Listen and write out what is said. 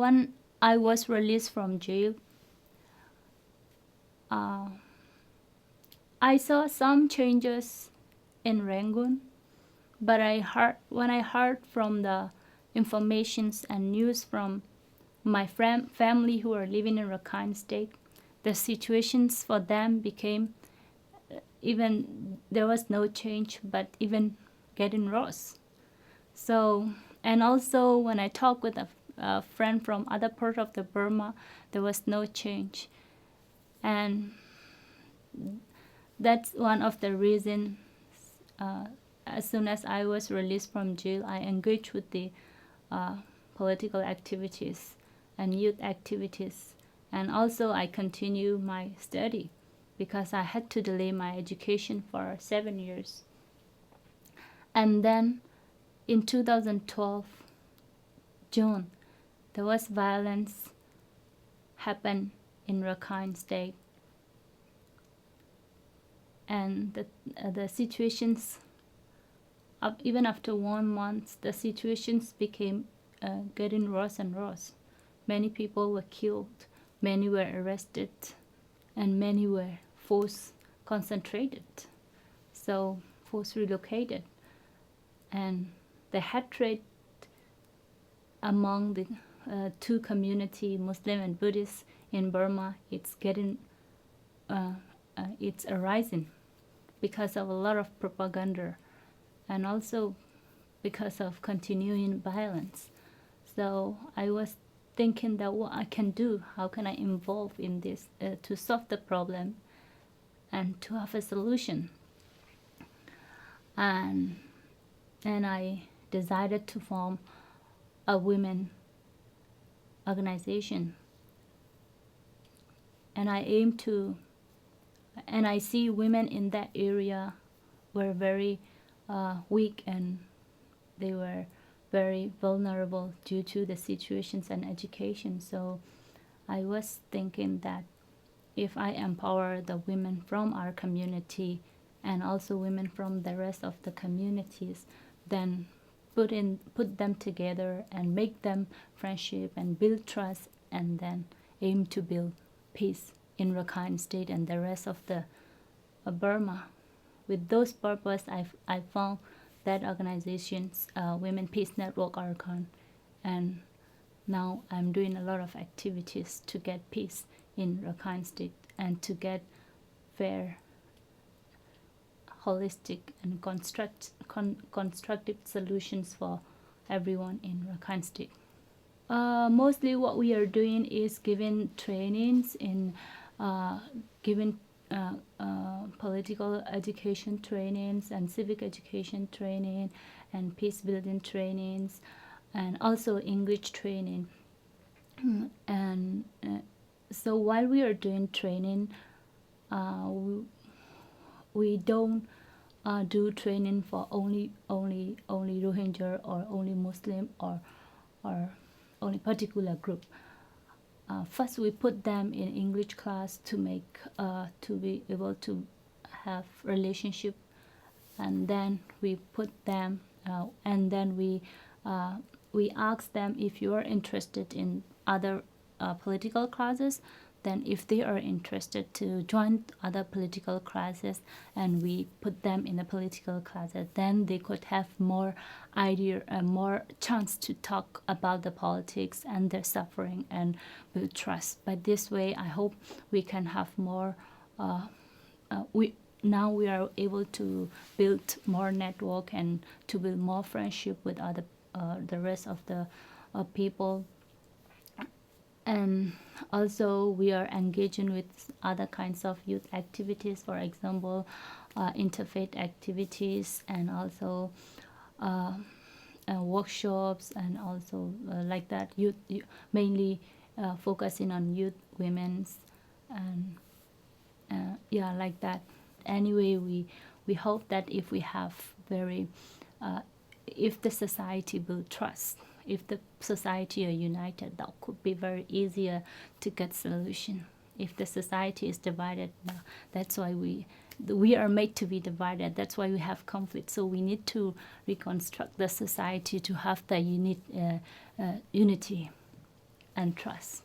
when I was released from jail, I saw some changes in Rangoon, but when I heard from the informations and news from my family who are living in Rakhine State, the situations for them became, even there was no change, but even getting worse. So, and also when I talked with a friend from other part of the Burma, there was no change. And that's one of the reasons, as soon as I was released from jail, I engaged with the political activities and youth activities. And also I continue my study because I had to delay my education for 7 years. And then in 2012, June, there was violence happened in Rakhine State. And the situations, even after 1 month, the situations became getting worse and worse. Many people were killed, many were arrested, and many were forced concentrated, so forced relocated. And the hatred among the two community, Muslim and Buddhist in Burma, it's arising because of a lot of propaganda and also because of continuing violence. So I was thinking that what I can do, how can I involve in this to solve the problem and to have a solution. And I decided to form a women organization. And I see women in that area were very weak, and they were very vulnerable due to the situations and education. So I was thinking that if I empower the women from our community and also women from the rest of the communities, then put them together and make them friendship and build trust, and then aim to build peace in Rakhine State and the rest of the Burma. With those purpose, I found that organization's Women Peace Network Archon, and now I'm doing a lot of activities to get peace in Rakhine State and to get fair, holistic, and constructive solutions for everyone in Rakhine State. Mostly what we are doing is giving trainings in giving political education trainings and civic education training and peace building trainings, and also English training. And so while we are doing training, we don't do training for only Rohingya or only Muslim or only particular group. First, we put them in English class to make to be able to have relationship, and then we put them, and then we ask them if you are interested in other political classes. Then, if they are interested to join other political classes, and we put them in the political classes, then they could have more idea and more chance to talk about the politics and their suffering and build trust. By this way, I hope we can have more. We are able to build more network and to build more friendship with other the rest of the people. And also we are engaging with other kinds of youth activities, for example, interfaith activities, and also workshops, and also like that, youth mainly focusing on youth, women's, and yeah, like that. Anyway, we hope that if we have if the society build trust, if the society are united, that could be very easier to get solution. If the society is divided, that's why we are made to be divided. That's why we have conflict. So we need to reconstruct the society to have the unity. and trust.